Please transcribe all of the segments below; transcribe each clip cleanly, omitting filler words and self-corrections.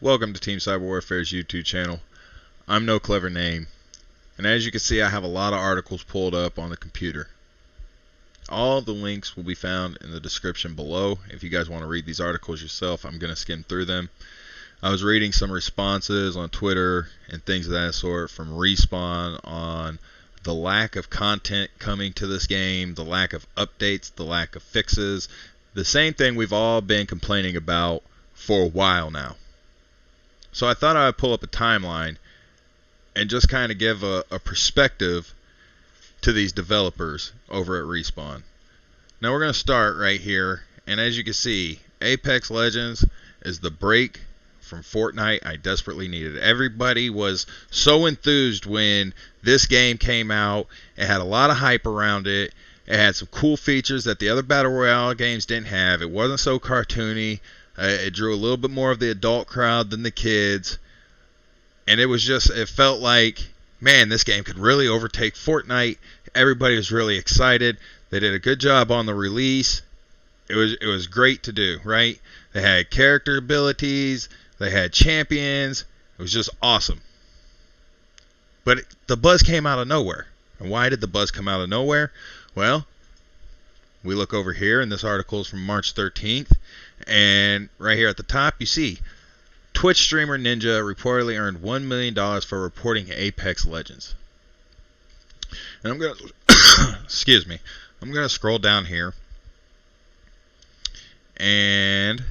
Welcome to Team Cyber Warfare's YouTube channel. I'm no clever name, and as you can see, I have a lot of articles pulled up on the computer. All of the links will be found in the description below. If you guys want to read these articles yourself, I'm going to skim through them. I was reading some responses on Twitter and things of that sort from Respawn on the lack of content coming to this game, the lack of updates, the lack of fixes, the same thing we've all been complaining about for a while now. So I thought I would pull up a timeline and just kind of give a perspective to these developers over at Respawn. Now we're going to start right here, and as you can see, Apex Legends is the break from Fortnite I desperately needed. Everybody was so enthused when this game came out. It had a lot of hype around it. It had some cool features that the other Battle Royale games didn't have. It wasn't so cartoony. It drew a little bit more of the adult crowd than the kids. And it felt like, man, this game could really overtake Fortnite. Everybody was really excited. They did a good job on the release. It was great to do, right? They had character abilities. They had champions. It was just awesome. But the buzz came out of nowhere. And why did the buzz come out of nowhere? Well, we look over here, and this article is from March 13th. And right here at the top, you see Twitch streamer Ninja reportedly earned $1 million for reporting Apex Legends. And I'm going to, excuse me, I'm going to scroll down here. And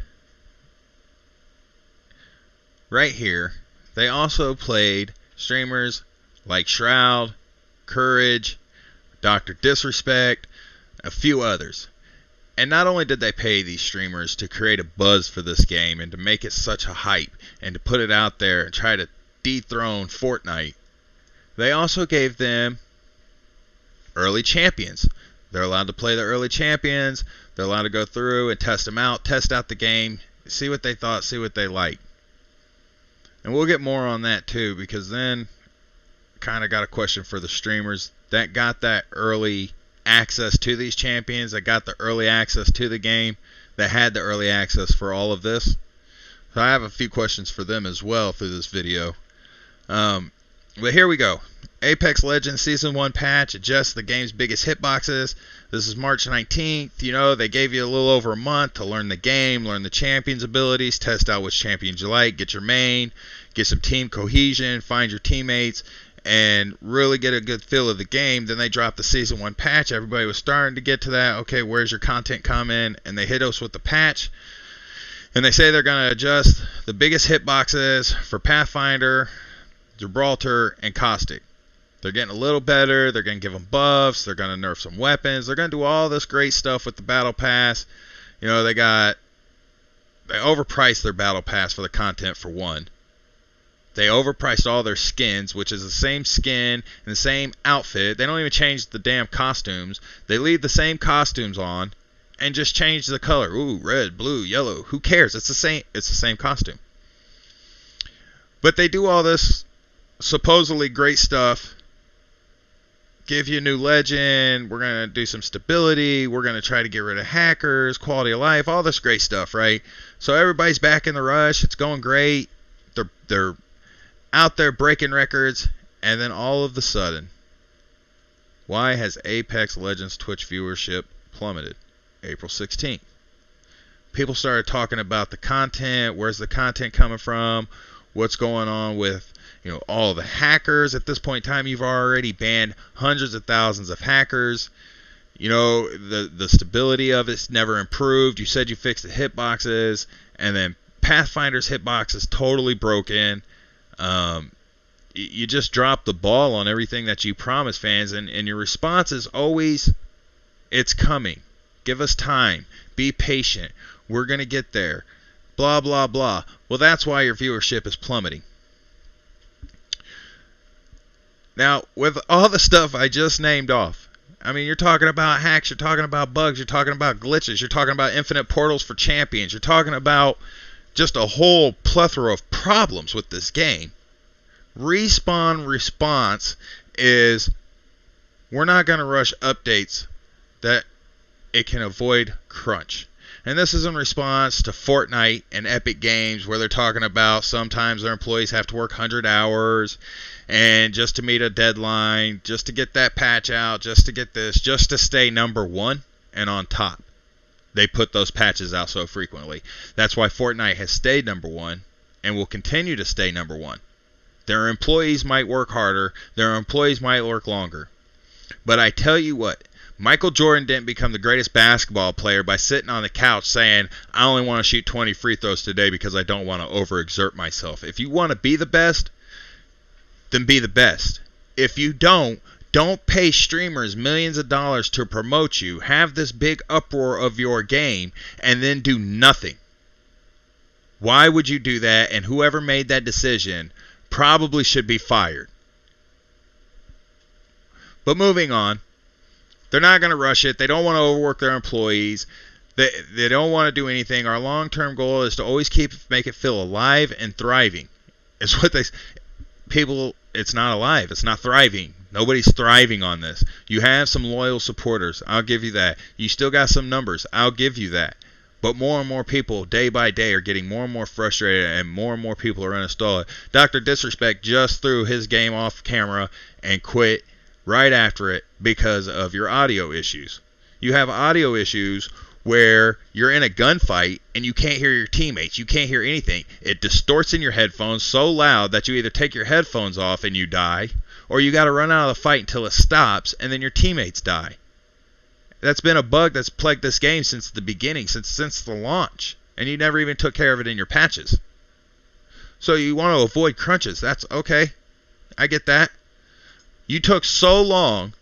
right here, they also played streamers like Shroud, Courage, Dr.Disrespecr, a few others. And not only did they pay these streamers to create a buzz for this game and to make it such a hype and to put it out there and try to dethrone Fortnite, they also gave them early champions. They're allowed to play the early champions. They're allowed to go through and test them out, test out the game, see what they thought, see what they like. And we'll get more on that too, because then kind of got a question for the streamers that got that early access to these champions, that got the early access to the game, that had the early access for all of this. So I have a few questions for them as well through this video. But here we go. Apex Legends Season 1 patch adjusts the game's biggest hitboxes. This is March 19th. You know, they gave you a little over a month to learn the game, learn the champions' abilities, test out which champions you like, get your main, get some team cohesion, find your teammates, and really get a good feel of the game. Then they dropped the Season 1 patch. Everybody was starting to get to that. Okay, where's your content coming? And they hit us with the patch. And they say they're going to adjust the biggest hitboxes for Pathfinder, Gibraltar, and Caustic. They're getting a little better. They're going to give them buffs. They're going to nerf some weapons. They're going to do all this great stuff with the Battle Pass. You know, they overpriced their Battle Pass for the content for one. They overpriced all their skins, which is the same skin and the same outfit. They don't even change the damn costumes. They leave the same costumes on and just change the color. Ooh, red, blue, yellow. Who cares? It's the same costume. But they do all this supposedly great stuff. Give you a new legend. We're going to do some stability. We're going to try to get rid of hackers, quality of life, all this great stuff, right? So everybody's back in the rush. It's going great. They're out there breaking records, and then all of a sudden, why has Apex Legends Twitch viewership plummeted? April 16th. People started talking about the content. Where's the content coming from? What's going on with, you know, all the hackers? At this point in time, you've already banned hundreds of thousands of hackers. You know, the stability of it's never improved. You said you fixed the hitboxes, and then Pathfinder's hitbox is totally broken. You just dropped the ball on everything that you promised fans, and your response is always, it's coming. Give us time. Be patient. We're going to get there. Blah, blah, blah. Well, that's why your viewership is plummeting. Now, with all the stuff I just named off, I mean, you're talking about hacks, you're talking about bugs, you're talking about glitches, you're talking about infinite portals for champions, you're talking about just a whole plethora of problems with this game. Respawn response is, we're not going to rush updates that it can avoid crunch. And this is in response to Fortnite and Epic Games, where they're talking about sometimes their employees have to work 100 hours and just to meet a deadline, just to get that patch out, just to get this, just to stay number one and on top. They put those patches out so frequently. That's why Fortnite has stayed number one and will continue to stay number one. Their employees might work harder. Their employees might work longer. But I tell you what, Michael Jordan didn't become the greatest basketball player by sitting on the couch saying, I only want to shoot 20 free throws today because I don't want to overexert myself. If you want to be the best, then be the best. If you don't pay streamers millions of dollars to promote you, have this big uproar of your game, and then do nothing. Why would you do that? And whoever made that decision probably should be fired. But moving on, they're not going to rush it. They don't want to overwork their employees. They don't want to do anything. Our long-term goal is to always make it feel alive and thriving. It's what people, it's not alive. It's not thriving. Nobody's thriving on this. You have some loyal supporters. I'll give you that. You still got some numbers. I'll give you that. But more and more people, day by day, are getting more and more frustrated, and more people are uninstalling. Dr. Disrespecr just threw his game off camera and quit right after it because of your audio issues. You have audio issues where you're in a gunfight and you can't hear your teammates. You can't hear anything. It distorts in your headphones so loud that you either take your headphones off and you die, or you got to run out of the fight until it stops and then your teammates die. That's been a bug that's plagued this game since the beginning, since the launch, and you never even took care of it in your patches. So you want to avoid crunches. That's okay. I get that. You took so long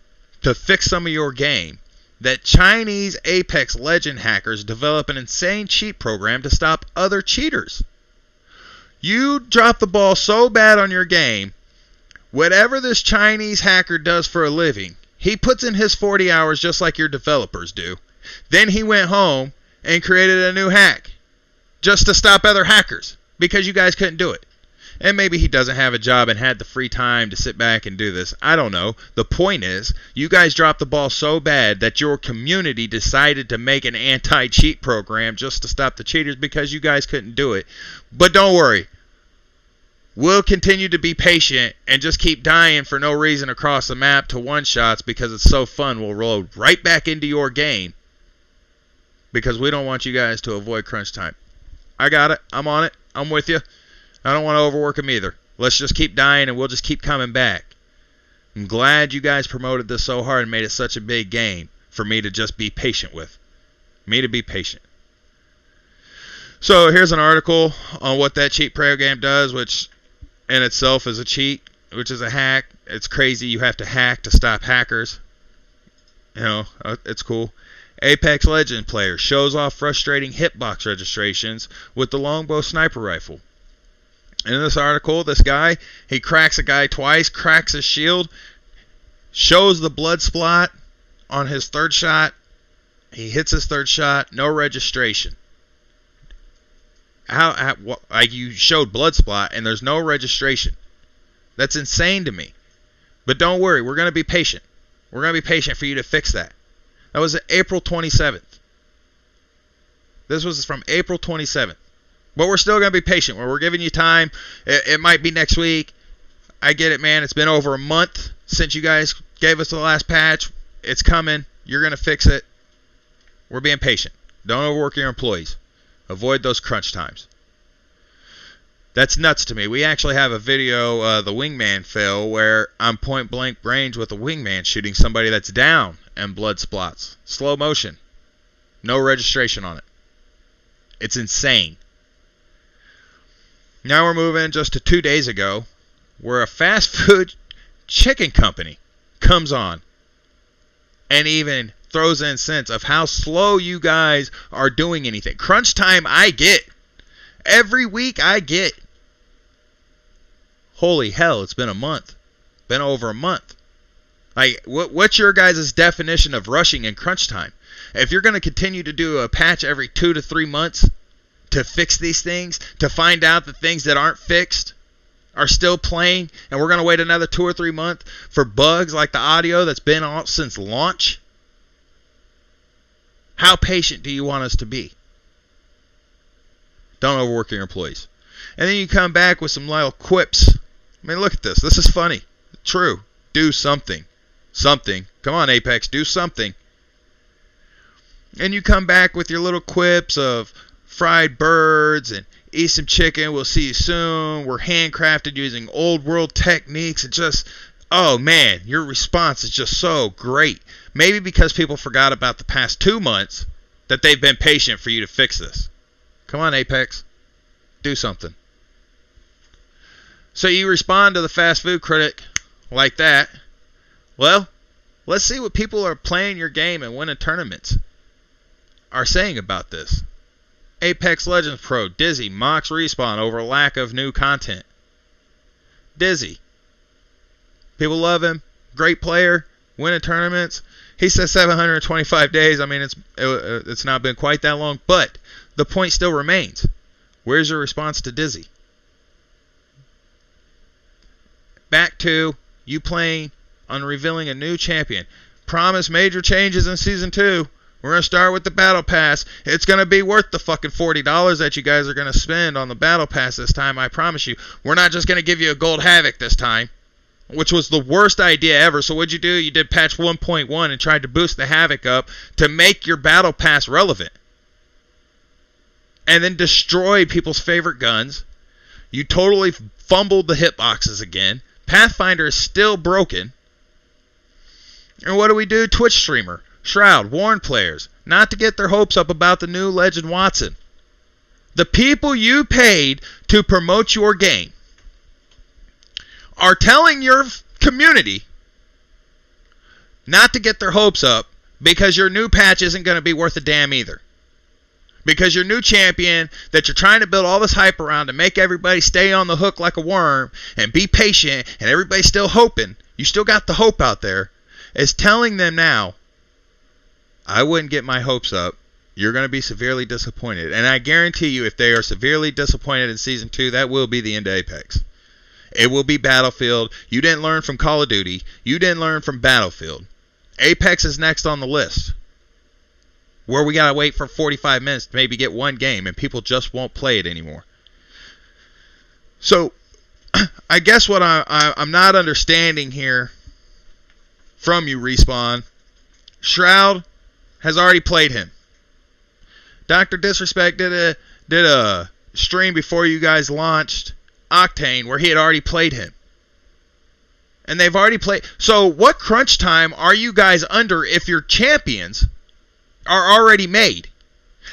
to fix some of your game that Chinese Apex Legend hackers develop an insane cheat program to stop other cheaters. You dropped the ball so bad on your game, whatever this Chinese hacker does for a living, he puts in his 40 hours just like your developers do. Then he went home and created a new hack just to stop other hackers because you guys couldn't do it. And maybe he doesn't have a job and had the free time to sit back and do this. I don't know. The point is, you guys dropped the ball so bad that your community decided to make an anti-cheat program just to stop the cheaters because you guys couldn't do it. But don't worry. We'll continue to be patient and just keep dying for no reason across the map to one-shots because it's so fun. We'll roll right back into your game because we don't want you guys to avoid crunch time. I got it. I'm on it. I'm with you. I don't want to overwork them either. Let's just keep dying and we'll just keep coming back. I'm glad you guys promoted this so hard and made it such a big game for me to just be patient with. Me to be patient. So here's an article on what that cheat program does, which in itself is a cheat, which is a hack. It's crazy. You have to hack to stop hackers. You know, it's cool. Apex Legends player shows off frustrating hitbox registrations with the longbow sniper rifle. In this article, this guy, he cracks a guy twice, cracks his shield, shows the blood splat on his third shot. He hits his third shot, no registration. Like you showed blood splat and there's no registration. That's insane to me. But don't worry, we're going to be patient. We're going to be patient for you to fix that. That was April 27th. This was from April 27th. But we're still going to be patient. We're giving you time. It might be next week. I get it, man. It's been over a month since you guys gave us the last patch. It's coming. You're going to fix it. We're being patient. Don't overwork your employees. Avoid those crunch times. That's nuts to me. We actually have a video, the wingman fail, where I'm point blank range with a wingman shooting somebody that's down and blood splots. Slow motion. No registration on it. It's insane. Now we're moving just to 2 days ago, where a fast food chicken company comes on and even throws in sense of how slow you guys are doing anything. Crunch time, I get. Every week, I get. Holy hell, it's been a month. Been over a month. Like, what's your guys' definition of rushing in crunch time? If you're going to continue to do a patch every 2 to 3 months to fix these things, to find out that things that aren't fixed are still playing, and we're going to wait another 2 or 3 months for bugs like the audio that's been out since launch, how patient do you want us to be? Don't overwork your employees. And then you come back with some little quips. I mean, look at this. This is funny. True. Do something. Something. Come on, Apex. Do something. And you come back with your little quips of fried birds and eat some chicken. We'll see you soon. We're handcrafted using old world techniques. And just, oh man, your response is just so great. Maybe because people forgot about the past 2 months that they've been patient for you to fix this. Come on, Apex. Do something. So you respond to the fast food critic like that. Well, let's see what people are playing your game and winning tournaments are saying about this. Apex Legends Pro Dizzy mocks Respawn over lack of new content. Dizzy. People love him. Great player. Winning tournaments. He says 725 days. I mean, it's not been quite that long. But the point still remains. Where's your response to Dizzy? Back to you playing on revealing a new champion. Promise major changes in Season 2. We're going to start with the Battle Pass. It's going to be worth the fucking $40 that you guys are going to spend on the Battle Pass this time, I promise you. We're not just going to give you a Gold Havoc this time, which was the worst idea ever. So what'd you do? You did patch 1.1 and tried to boost the Havoc up to make your Battle Pass relevant. And then destroy people's favorite guns. You totally fumbled the hitboxes again. Pathfinder is still broken. And what do? Twitch streamer Shroud warned players not to get their hopes up about the new Legend Wattson. The people you paid to promote your game are telling your community not to get their hopes up because your new patch isn't going to be worth a damn either. Because your new champion that you're trying to build all this hype around to make everybody stay on the hook like a worm and be patient and everybody's still hoping, you still got the hope out there, is telling them now, I wouldn't get my hopes up. You're going to be severely disappointed. And I guarantee you, if they are severely disappointed in Season 2, that will be the end of Apex. It will be Battlefield. You didn't learn from Call of Duty. You didn't learn from Battlefield. Apex is next on the list, where we got to wait for 45 minutes to maybe get one game, and people just won't play it anymore. So, I guess what I'm not understanding here from you, Respawn, Shroud has already played him. dr.disrespecr did a stream before you guys launched Octane where he had already played him. And they've already played. So what crunch time are you guys under if your champions are already made?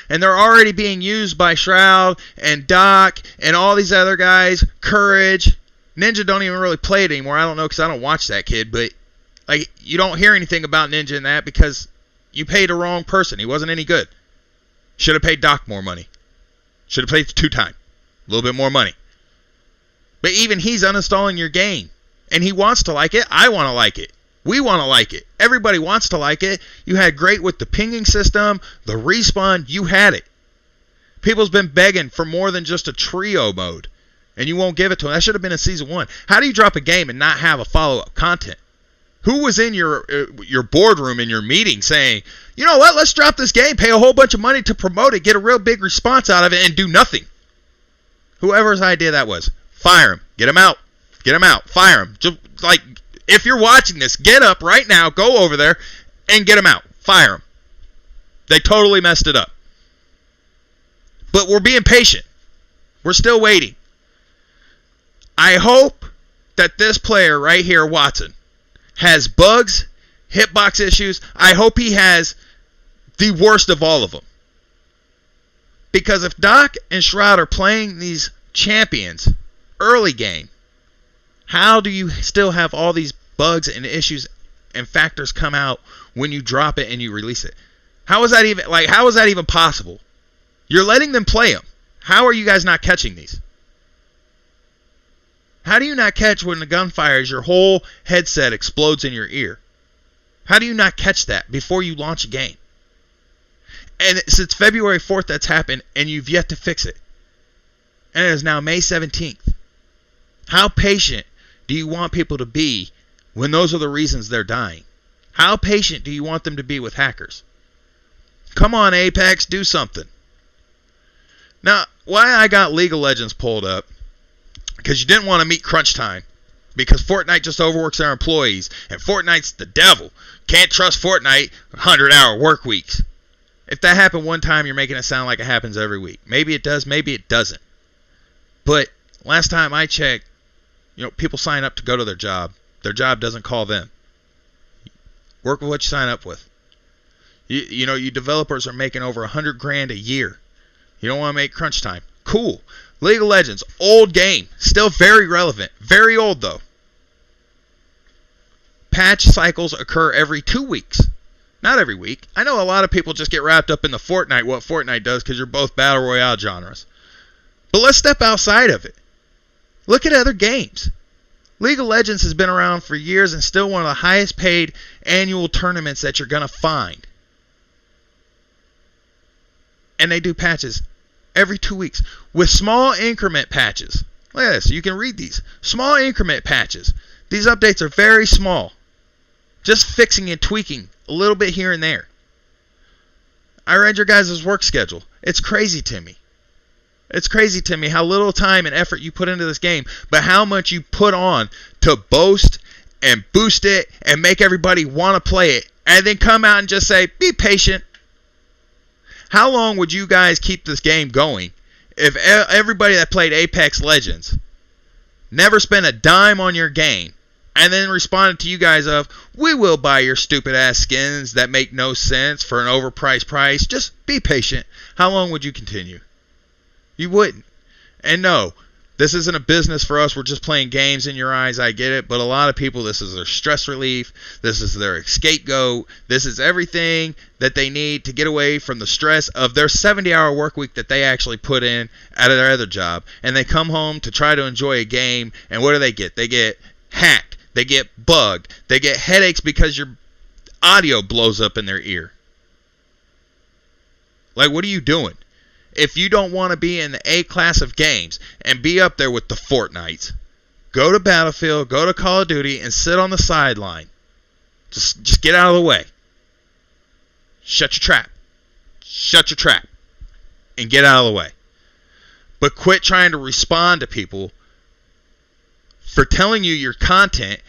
And they're already being used by Shroud and Doc and all these other guys. Courage. Ninja don't even really play it anymore. I don't know because I don't watch that kid. But like, you don't hear anything about Ninja in that because you paid the wrong person. He wasn't any good. Should have paid Doc more money. Should have paid 2 times. A little bit more money. But even he's uninstalling your game. And he wants to like it. I want to like it. We want to like it. Everybody wants to like it. You had great with the pinging system, the respawn. You had it. People's been begging for more than just a trio mode. And you won't give it to them. That should have been in Season 1. How do you drop a game and not have a follow-up content? Who was in your boardroom in your meeting saying, you know what, let's drop this game, pay a whole bunch of money to promote it, get a real big response out of it, and do nothing? Whoever's idea that was. Fire him. Get him out. Get him out. Fire him. Just, like, if you're watching this, get up right now, go over there, and get him out. Fire him. They totally messed it up. But we're being patient. We're still waiting. I hope that this player right here, Wattson, has bugs, hitbox issues. I hope he has the worst of all of them. Because if Doc and Shroud are playing these champions early game, how do you still have all these bugs and issues and factors come out when you drop it and you release it? How is that even possible? You're letting them play them. How are you guys not catching these? How do you not catch when the gun fires, your whole headset explodes in your ear? How do you not catch that before you launch a game? And since February 4th that's happened, and you've yet to fix it. And it is now May 17th. How patient do you want people to be when those are the reasons they're dying? How patient do you want them to be with hackers? Come on, Apex, do something. Now, why I got League of Legends pulled up, because you didn't want to meet crunch time. Because Fortnite just overworks their employees, and Fortnite's the devil. Can't trust Fortnite 100-hour work weeks. If that happened one time, you're making it sound like it happens every week. Maybe it does, maybe it doesn't. But last time I checked, people sign up to go to their job. Their job doesn't call them. Work with what you sign up with. You developers are making over $100,000 a year. You don't want to make crunch time. Cool. League of Legends, old game, still very relevant. Very old though. Patch cycles occur every 2 weeks. Not every week. I know a lot of people just get wrapped up in the Fortnite, what Fortnite does, because you're both battle royale genres. But let's step outside of it. Look at other games. League of Legends has been around for years and still one of the highest paid annual tournaments that you're going to find. And they do patches every 2 weeks with small increment patches. Look at this. You can read these. Small increment patches. These updates are very small. Just fixing and tweaking a little bit here and there. I read your guys' work schedule. It's crazy to me. It's crazy to me how little time and effort you put into this game, but how much you put on to boast and boost it and make everybody want to play it, and then come out and just say, be patient. How long would you guys keep this game going if everybody that played Apex Legends never spent a dime on your game and then responded to you guys of, we will buy your stupid ass skins that make no sense for an overpriced price. Just be patient. How long would you continue? You wouldn't. And no, this isn't a business for us. We're just playing games in your eyes. I get it. But a lot of people, this is their stress relief. This is their scapegoat. This is everything that they need to get away from the stress of their 70-hour work week that they actually put in out of their other job. And they come home to try to enjoy a game. And what do they get? They get hacked. They get bugged. They get headaches because your audio blows up in their ear. Like, what are you doing? If you don't want to be in the A class of games and be up there with the Fortnites, go to Battlefield, go to Call of Duty, and sit on the sideline. Just get out of the way. Shut your trap. Shut your trap. And get out of the way. But quit trying to respond to people for telling you your content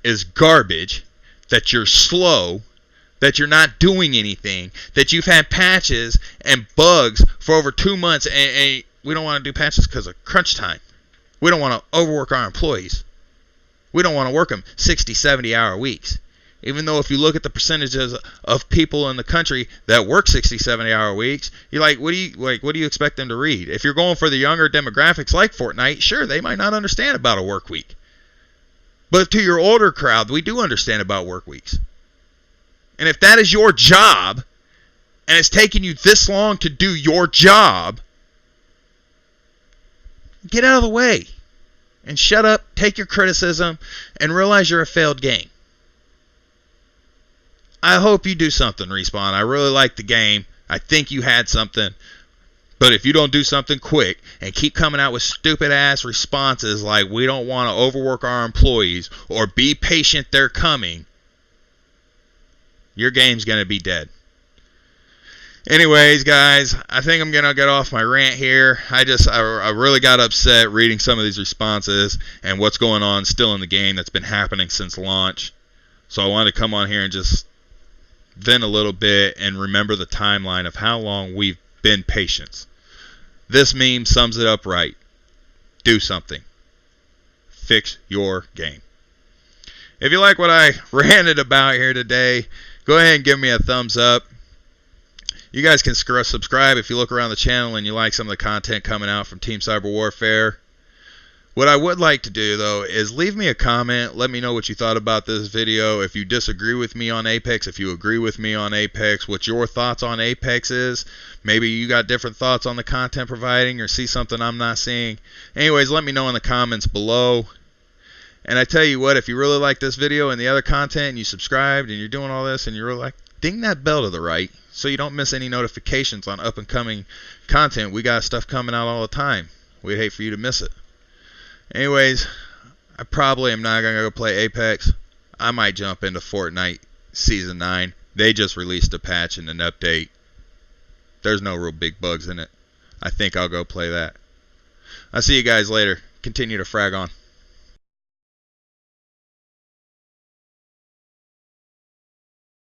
is garbage, that you're slow, that you're not doing anything, that you've had patches and bugs for over 2 months, and we don't want to do patches because of crunch time. We don't want to overwork our employees. We don't want to work them 60, 70-hour weeks. Even though if you look at the percentages of people in the country that work 60, 70-hour weeks, you're like, what do you expect them to read? If you're going for the younger demographics like Fortnite, sure, they might not understand about a work week. But to your older crowd, we do understand about work weeks. And if that is your job, and it's taking you this long to do your job, get out of the way. And shut up, take your criticism, and realize you're a failed game. I hope you do something, Respawn. I really like the game. I think you had something. But if you don't do something quick and keep coming out with stupid-ass responses like we don't want to overwork our employees or be patient, they're coming, your game's going to be dead. Anyways, guys, I think I'm going to get off my rant here. I really got upset reading some of these responses and what's going on still in the game that's been happening since launch. So I wanted to come on here and just vent a little bit and remember the timeline of how long we've been patient. This meme sums it up right. Do something. Fix your game. If you like what I ranted about here today, go ahead and give me a thumbs up. You guys can subscribe if you look around the channel and you like some of the content coming out from Team Cyber Warfare. What I would like to do, though, is leave me a comment. Let me know what you thought about this video. If you disagree with me on Apex, if you agree with me on Apex, what your thoughts on Apex is. Maybe you got different thoughts on the content providing or see something I'm not seeing. Anyways, let me know in the comments below. And I tell you what, if you really like this video and the other content and you subscribed and you're doing all this and you're really like, ding that bell to the right so you don't miss any notifications on up and coming content. We got stuff coming out all the time. We'd hate for you to miss it. Anyways, I probably am not going to go play Apex. I might jump into Fortnite Season 9. They just released a patch and an update. There's no real big bugs in it. I think I'll go play that. I'll see you guys later. Continue to frag on.